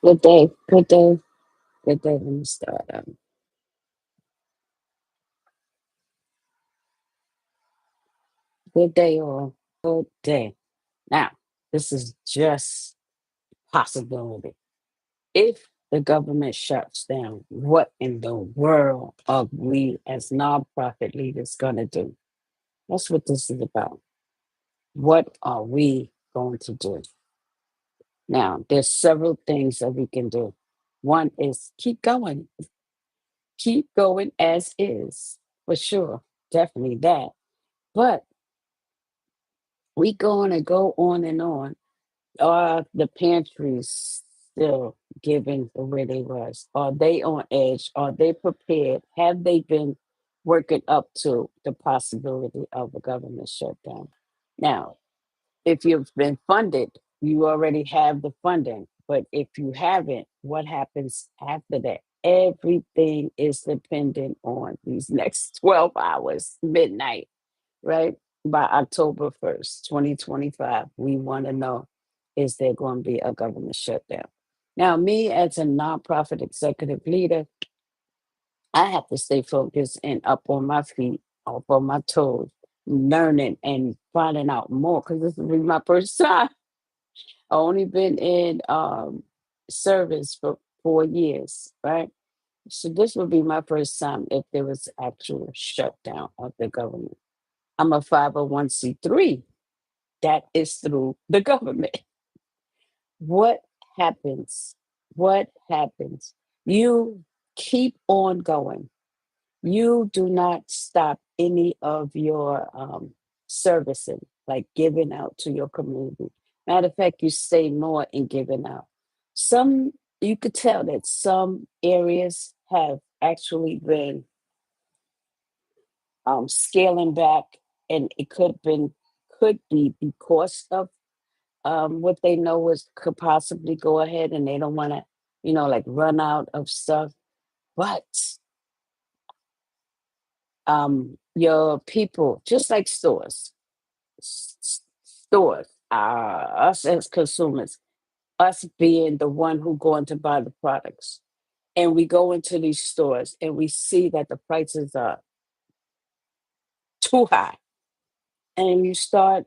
Good day. Good day. Good day. Let me start. Good day, all. Good day. Now, this is just possibility. If the government shuts down, what in the world are we as nonprofit leaders going to do? That's what this is about. What are we going to do? Now, there's several things that we can do. One is keep going as is, for sure. Definitely that. But we going to go on and on. Are the pantries still giving the way they was? Are they on edge? Are they prepared? Have they been working up to the possibility of a government shutdown? Now, if you've been funded, you already have the funding. But if you haven't, what happens after that? Everything is dependent on these next 12 hours, midnight, right? By October 1st, 2025, we want to know, is there going to be a government shutdown? Now, me as a nonprofit executive leader, I have to stay focused and up on my feet, up on my toes, learning and finding out more because this will be my first time. I only been in service for 4 years, right? So this would be my first time if there was actual shutdown of the government. I'm a 501c3 that is through the government. What happens? What happens? You keep on going. You do not stop any of your servicing, like giving out to your community. Matter of fact, you stay more in giving out. Some, you could tell that some areas have actually been scaling back, and it could be because of what they know is could possibly go ahead, and they don't want to, like run out of stuff. But your people, just like stores, us as consumers, us being the one who going to buy the products, and we go into these stores and we see that the prices are too high, and you start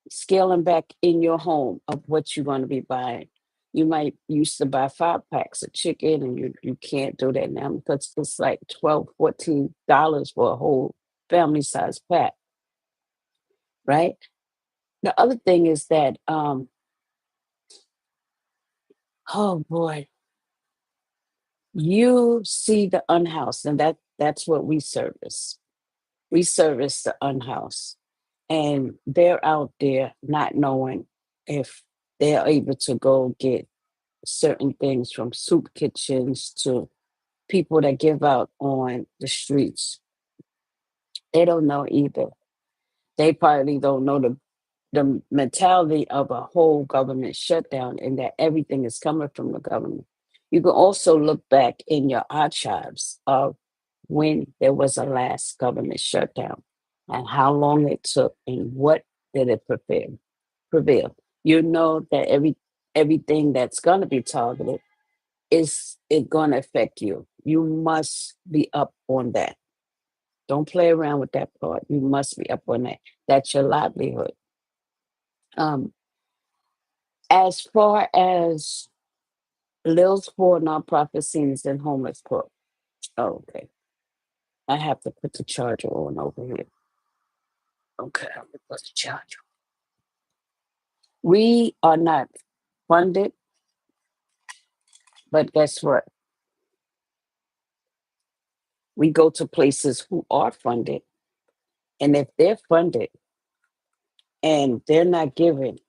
scaling back in your home of what you're going to be buying. You might used to buy 5 packs of chicken, and you can't do that now because it's like 12, $14 for a whole family size pack, right? The other thing is that oh boy, you see the unhoused, and that's what we service. We service the unhoused, and they're out there not knowing if they're able to go get certain things from soup kitchens to people that give out on the streets. They don't know either. They probably don't know the mentality of a whole government shutdown and that everything is coming from the government. You can also look back in your archives of when there was a last government shutdown and how long it took and what did it prevail. You know that everything that's going to be targeted is it going to affect you. You must be up on that. Don't play around with that part. You must be up on that. That's your livelihood. Um, as far as Lil's for nonprofit seniors and homeless corp. Oh, okay. I have to put the charger on over here. Okay, I'm gonna put the charger. We are not funded, but guess what? We go to places who are funded, and if they're funded and they're not giving,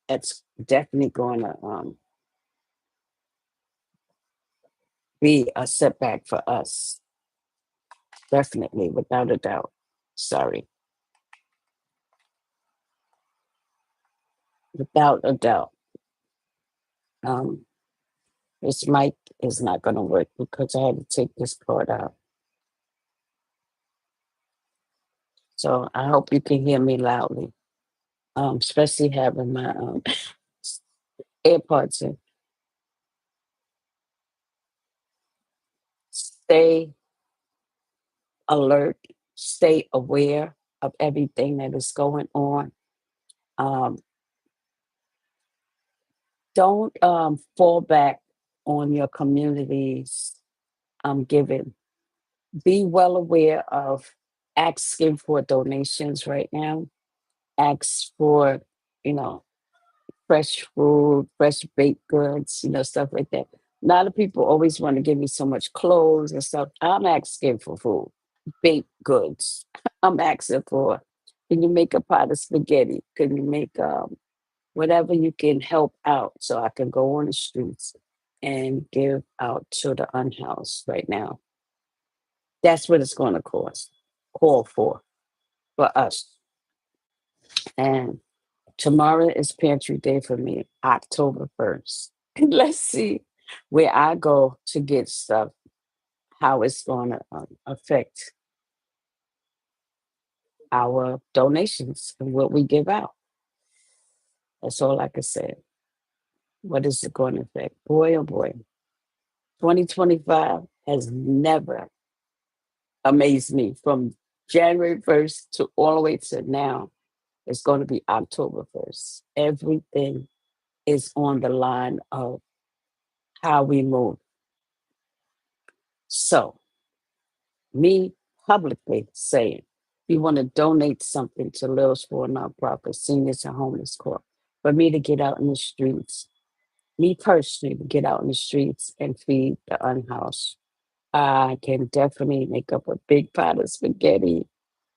it's definitely going to be a setback for us. Definitely, without a doubt. Sorry, without a doubt. Um, this mic is not going to work because I had to take this part out. So I hope you can hear me loudly, especially having my AirPods in. stay alert, stay aware of everything that is going on. Um, don't fall back on your community's giving. Be well aware of asking for donations right now. Ask for, you know, fresh food, fresh baked goods, stuff like that. A lot of people always want to give me so much clothes and stuff. I'm asking for food, baked goods. I'm asking for, can you make a pot of spaghetti? Can you make whatever you can help out so I can go on the streets and give out to the unhoused right now? That's what it's going to cost, call for us. And tomorrow is pantry day for me, October 1st. Let's see where I go to get stuff, how it's going to affect our donations and what we give out. That's all I can say. What is it going to affect? Boy, oh boy. 2025 has never amazed me from January 1st to all the way to now. It's going to be October 1st. Everything is on the line of how we move. So, me publicly saying, you want to donate something to Littles for a nonprofit, Seniors and Homeless Corps, for me to get out in the streets, me personally to get out in the streets and feed the unhoused. I can definitely make up a big pot of spaghetti.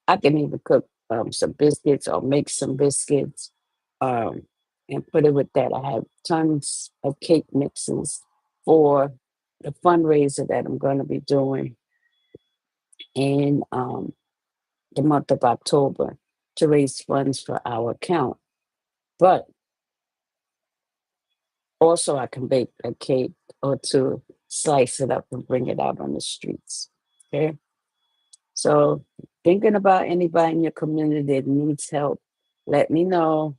I can even cook some biscuits or make some biscuits um, and put it with that. I have tons of cake mixes for the fundraiser that I'm going to be doing in the month of October to raise funds for our account. But also, I can bake a cake or two, slice it up, and bring it out on the streets. Okay. So, thinking about anybody in your community that needs help, let me know.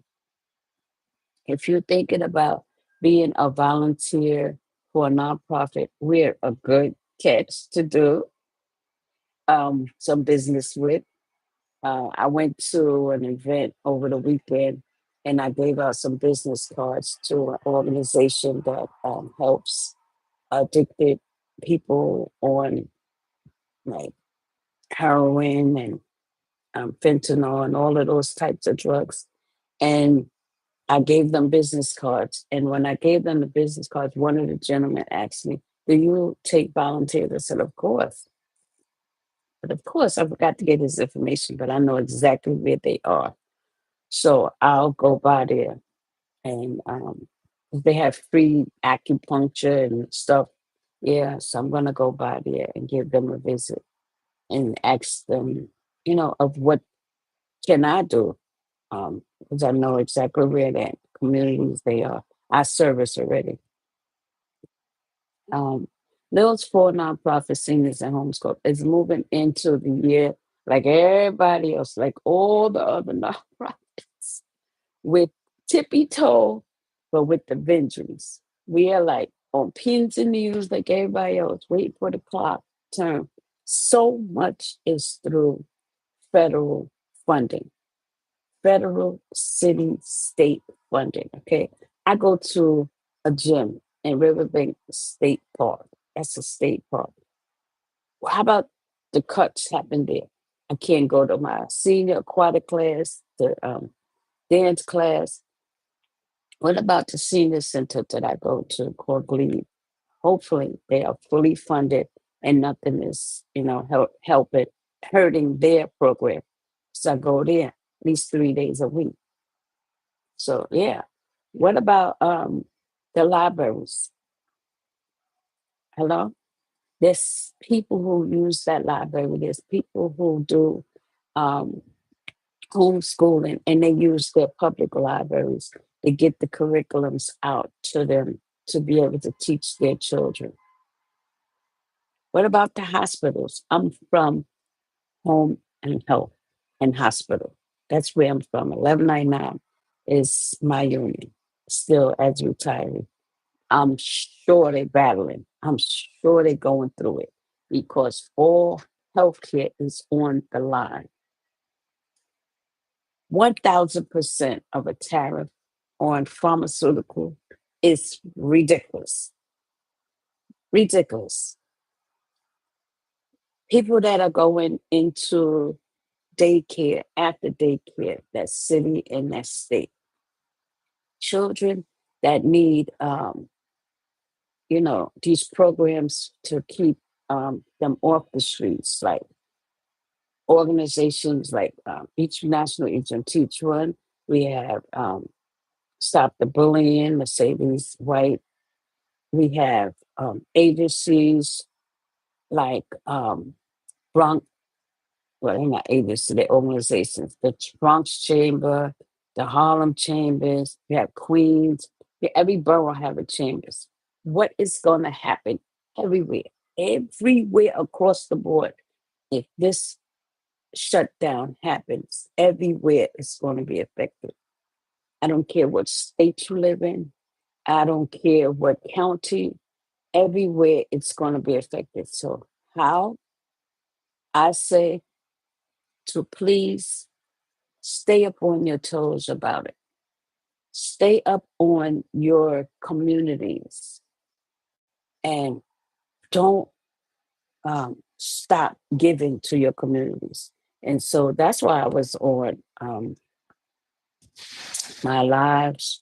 If you're thinking about being a volunteer for a nonprofit, we're a good catch to do some business with. I went to an event over the weekend and I gave out some business cards to an organization that helps addicted people on like heroin and fentanyl and all of those types of drugs. And I gave them business cards. And when I gave them the business cards, one of the gentlemen asked me, do you take volunteers? I said, of course. But of course, I forgot to get his information, but I know exactly where they are. So I'll go by there and they have free acupuncture and stuff. Yeah, so I'm gonna go by there and give them a visit and ask them, of what can I do? Because I know exactly where that communities they are. I service already. Um, those four nonprofit seniors and homeschool is moving into the year like everybody else, like all the other nonprofits, with tippy toe, but with the vengeance. We are like on pins and needles like everybody else, waiting for the clock turn. So much is through federal funding, federal, city, state funding. Okay. I go to a gym in Riverbank State Park. That's a state park. Well, how about the cuts happen there? I can't go to my senior aquatic class, the dance class. What about the senior center that I go to, called Glebe? Hopefully, they are fully funded and nothing is, helping hurting their program. So I go there at least 3 days a week. So yeah. What about the libraries? Hello? There's people who use that library. There's people who do um homeschooling and they use their public libraries to get the curriculums out to them to be able to teach their children. What about the hospitals? I'm from Home and Health and Hospital. That's where I'm from. 1199 is my union, still as retiree. I'm sure they're battling. I'm sure they're going through it. because all healthcare is on the line. 1000% of a tariff on pharmaceutical is ridiculous. Ridiculous. People that are going into daycare after daycare, that city and that state, children that need, these programs to keep them off the streets, like organizations like each national each and teach one. We have Stop the Bullying, Mercedes White. We have agencies like Bronx, well, they're not agencies, they're organizations, the Bronx Chamber, the Harlem Chambers, we have Queens. Yeah, every borough have a chambers. What is going to happen everywhere, everywhere across the board? If this shutdown happens, everywhere it's going to be affected. I don't care what state you live in. I don't care what county. Everywhere it's going to be affected. So how I say to please stay up on your toes about it. Stay up on your communities and don't stop giving to your communities. And so that's why I was on my lives.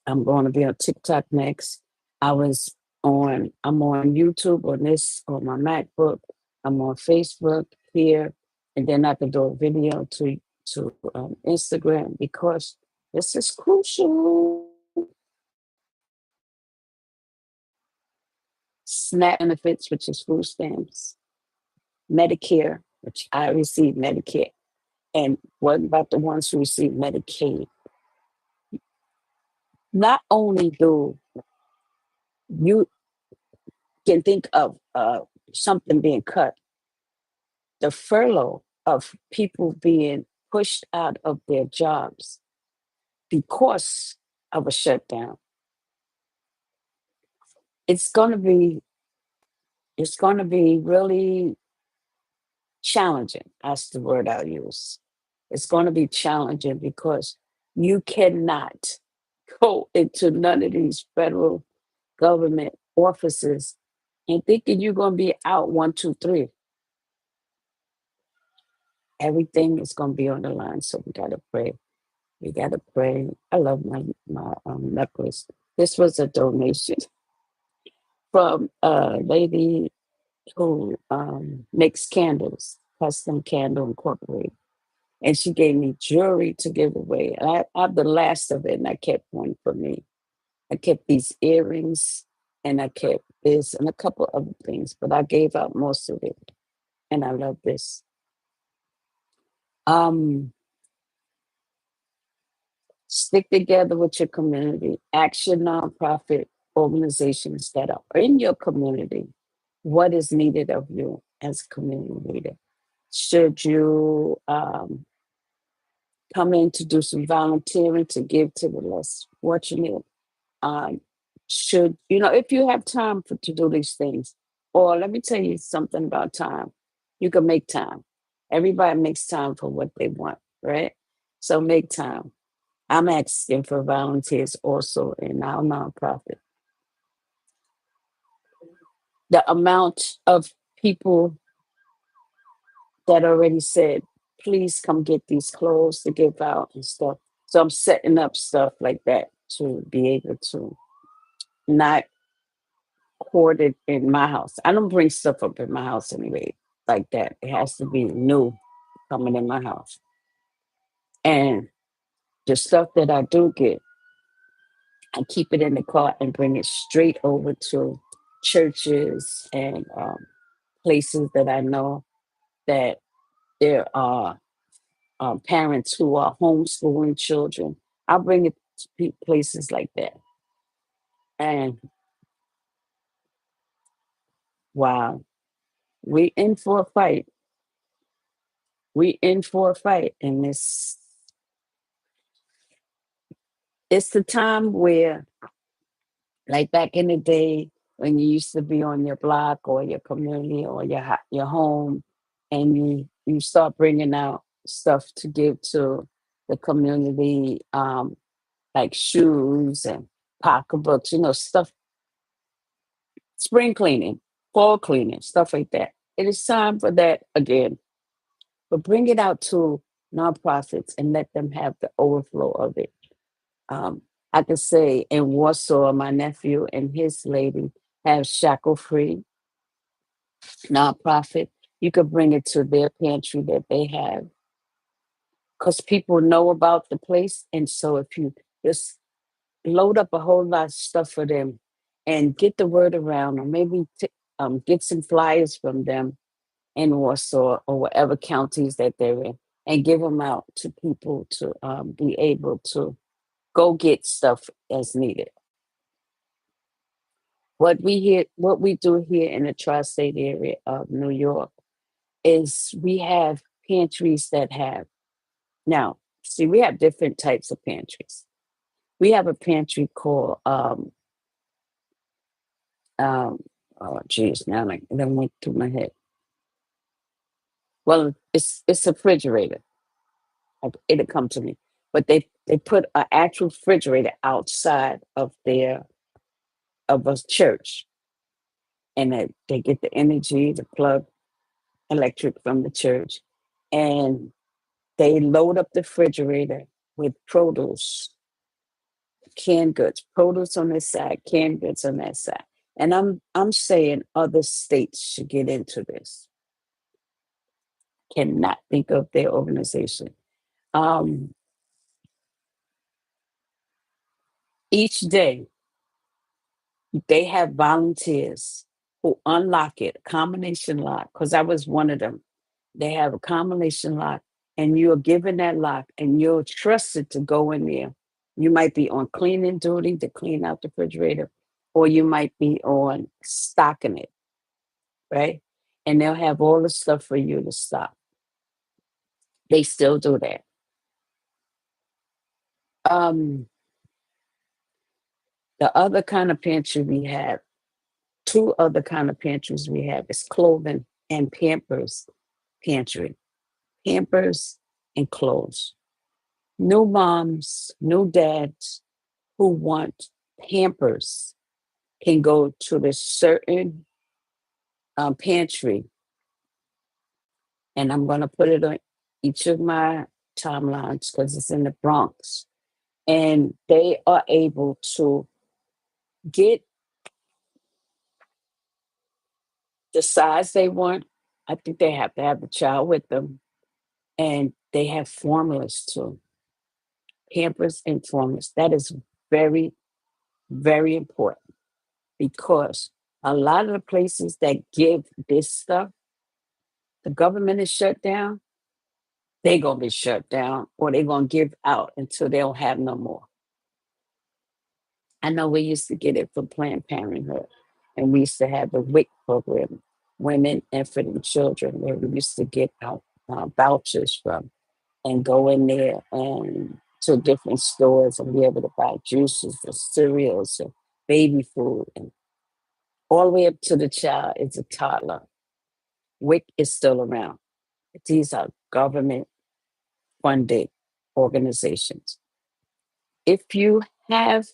I'm going to be on TikTok next. I'm on YouTube on this, on my MacBook. I'm on Facebook here. And then I can do a video to Instagram because this is crucial. SNAP benefits, which is food stamps, Medicare, which I receive Medicare. And what about the ones who receive Medicaid? Not only do you can think of something being cut, the furlough of people being pushed out of their jobs because of a shutdown. It's going to be it's going to be really challenging. That's the word I'll use. It's going to be challenging because you cannot go into none of these federal government offices and thinking you're going to be out one, two, three. Everything is going to be on the line. So we got to pray. We got to pray. I love my necklace. This was a donation from a lady who makes candles, Custom Candle Incorporated. And she gave me jewelry to give away. And I have the last of it, and I kept one for me. I kept these earrings, and I kept this and a couple other things, but I gave out most of it. And I love this. Um, Stick together with your community. Ask your nonprofit organizations that are in your community what is needed of you as a community leader. Should you come in to do some volunteering to give to the less fortunate? Um, should if you have time to do these things, or let me tell you something about time. You can make time. Everybody makes time for what they want, right? So make time. I'm asking for volunteers also in our nonprofit. The amount of people that already said, please come get these clothes to give out and stuff. So I'm setting up stuff like that to be able to not hoard it in my house. I don't bring stuff up in my house anyway, like that. It has to be new coming in my house. And the stuff that I do get, I keep it in the car and bring it straight over to churches and places that I know that there are parents who are homeschooling children. I bring it to places like that. And wow, we in for a fight. We in for a fight. And it's the time where, like back in the day, when you used to be on your block or your community or your home, and you start bringing out stuff to give to the community, like shoes and pocketbooks, stuff, spring cleaning, fall cleaning, stuff like that. It is time for that again, but bring it out to nonprofits and let them have the overflow of it. Um, I could say in Warsaw, my nephew and his lady have shackle free nonprofit. You could bring it to their pantry that they have because people know about the place. And so if you just load up a whole lot of stuff for them and get the word around, or maybe get some flyers from them in Warsaw or whatever counties that they're in, and give them out to people to be able to go get stuff as needed. What we do here in the tri-state area of New York is we have pantries that have now. See, we have different types of pantries. We have a pantry called um oh geez, now like that went through my head. Well, it's a refrigerator. It'll come to me, but they put an actual refrigerator outside of a church, and they get the energy, the plug electric from the church, and they load up the refrigerator with produce, canned goods, produce on this side, canned goods on that side. And I'm saying other states should get into this. Cannot think of their organization. Um, each day they have volunteers who unlock it, combination lock, because I was one of them. They have a combination lock, and you're given that lock, and you're trusted to go in there. You might be on cleaning duty to clean out the refrigerator, or you might be on stocking it, right? And they'll have all the stuff for you to stock. They still do that. Um, the other kind of pantry we have, two other kind of pantries we have is clothing and Pampers pantry. Pampers and clothes. New moms, new dads who want Pampers can go to this certain pantry, and I'm going to put it on each of my timelines because it's in the Bronx, and they are able to get the size they want. I think they have to have the child with them, and they have formulas too. Pampers and formulas. That is very, very important because a lot of the places that give this stuff, the government is shut down. They're gonna be shut down, or they're gonna give out until they don't have no more. I know we used to get it from Planned Parenthood, and we used to have the WIC program, Women, Infant, and Children, where we used to get out vouchers from and go in there and to different stores and be able to buy juices and cereals and baby food and all the way up to the child is a toddler. WIC is still around. These are government funded organizations. If you have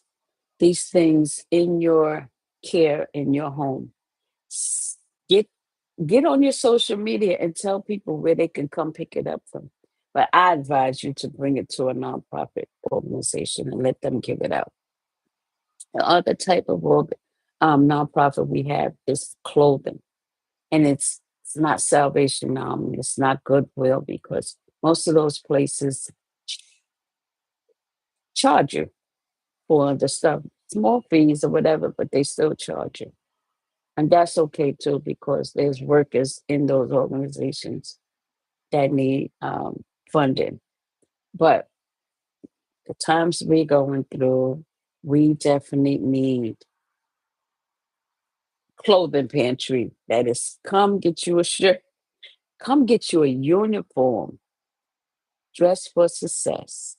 these things in your care in your home, get get on your social media and tell people where they can come pick it up from. But I advise you to bring it to a nonprofit organization and let them give it out. The other type of nonprofit we have is clothing, and it's not Salvation Army, it's not Goodwill because most of those places charge you for the stuff, small fees or whatever, but they still charge you. And that's okay too, because there's workers in those organizations that need funding. But the times we're going through, we definitely need clothing pantry that is come get you a shirt, come get you a uniform, dress for success.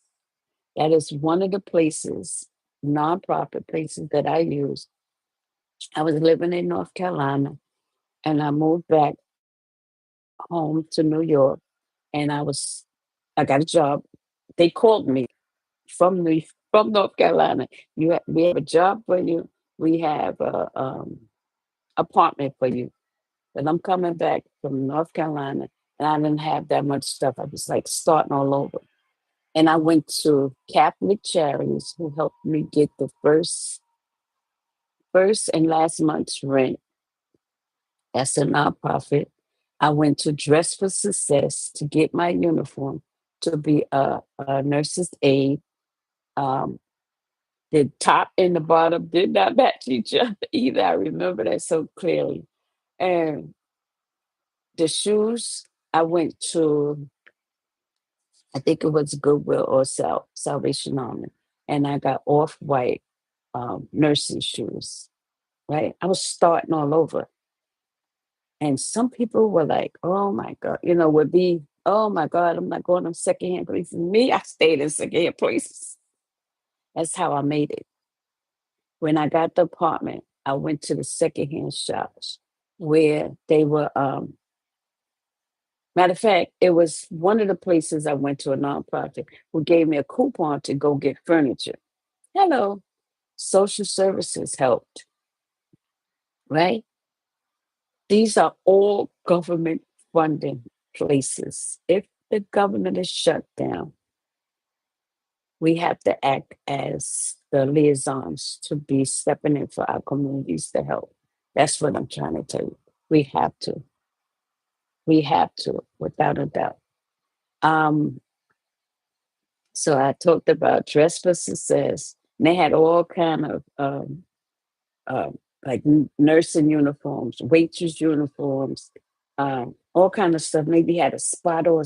That is one of the places, nonprofit places that I use I was living in North Carolina and I moved back home to New York and I got a job. They called me from North Carolina. We have a job for you. We have a apartment for you. But I'm coming back from North Carolina and I didn't have that much stuff. I was like starting all over. And I went to Catholic Charities who helped me get the first and last month's rent. That's a nonprofit. I went to Dress for Success to get my uniform to be a nurse's aide. Um, the top and the bottom did not match each other either. I remember that so clearly. And the shoes, I went to, I think it was Goodwill or Salvation Army, and I got off white nursing shoes, right? I was starting all over. And some people were like, oh my God, would be, oh my God, I'm not going to secondhand places. Me, I stayed in secondhand places. That's how I made it. When I got the apartment, I went to the secondhand shops where they were, matter of fact, it was one of the places I went to, a nonprofit, who gave me a coupon to go get furniture. Hello, social services helped, right? These are all government funding places. If the government is shut down, we have to act as the liaisons to be stepping in for our communities to help. That's what I'm trying to tell you. We have to. We have to, without a doubt. Um, so I talked about Dress for Success. And they had all kind of uh, like nursing uniforms, waitress uniforms, all kind of stuff. Maybe had a spot or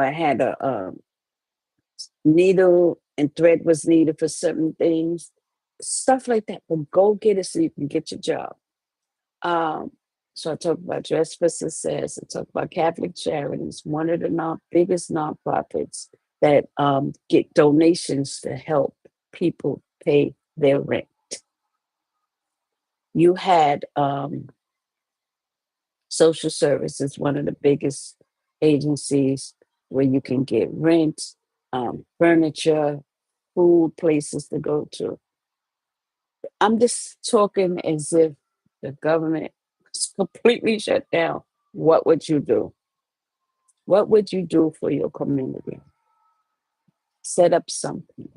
I had a needle and thread was needed for certain things, stuff like that. But go get it so you can get your job. Um, so I talk about Dress for Success. I talk about Catholic Charities, one of the biggest nonprofits that get donations to help people pay their rent. You had social services, one of the biggest agencies where you can get rent, furniture, food, places to go to. I'm just talking as if the government is completely shut down. What would you do? What would you do for your community? Set up something.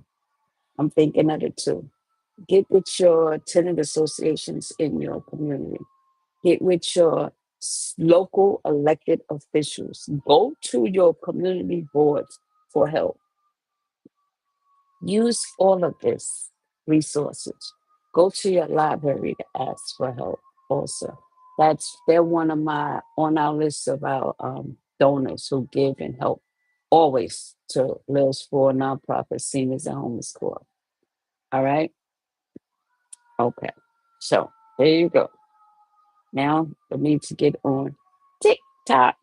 I'm thinking of it too. Get with your tenant associations in your community. Get with your local elected officials. Go to your community boards for help. Use all of this resources. Go to your library to ask for help also. They're one of my on our list of our donors who give and help always to Lils for nonprofit seniors and homeless corps. All right. Okay. So there you go. Now for me to get on TikTok.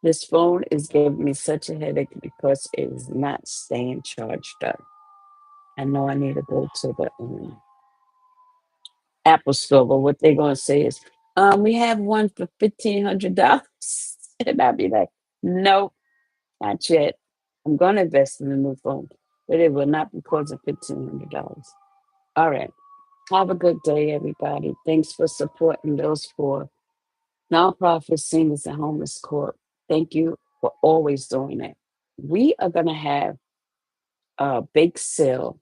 This phone is giving me such a headache because it is not staying charged up. I know I need to go to the Apple store, but what they're gonna say is, we have one for $1,500. And I'll be like, nope, not yet. I'm gonna invest in a new phone, but it will not be costing $1,500. All right. Have a good day, everybody. Thanks for supporting those four nonprofit seniors and homeless corps. Thank you for always doing that. We are gonna have a bake sale.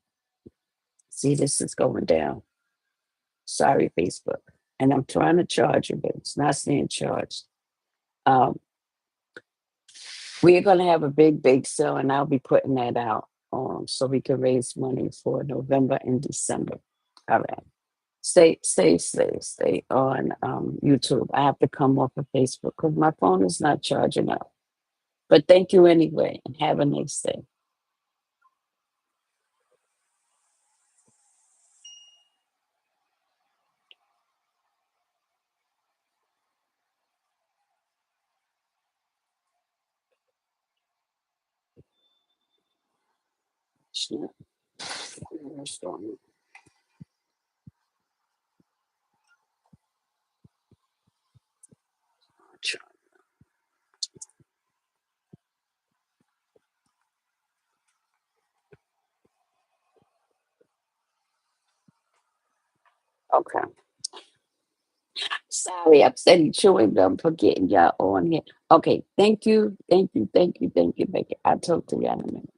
See, this is going down. Sorry, Facebook. And I'm trying to charge you, but it's not staying charged. Um, we're going to have a big bake sale, and I'll be putting that out so we can raise money for November and December. All right. Stay on YouTube. I have to come off of Facebook because my phone is not charging up. But thank you anyway, and have a nice day. Sure. Okay. Sorry, I'm steady chewing gum for getting y'all on here. Okay. Thank you. Thank you. Thank you. Thank you. Thank you. I'll talk to y'all in a minute.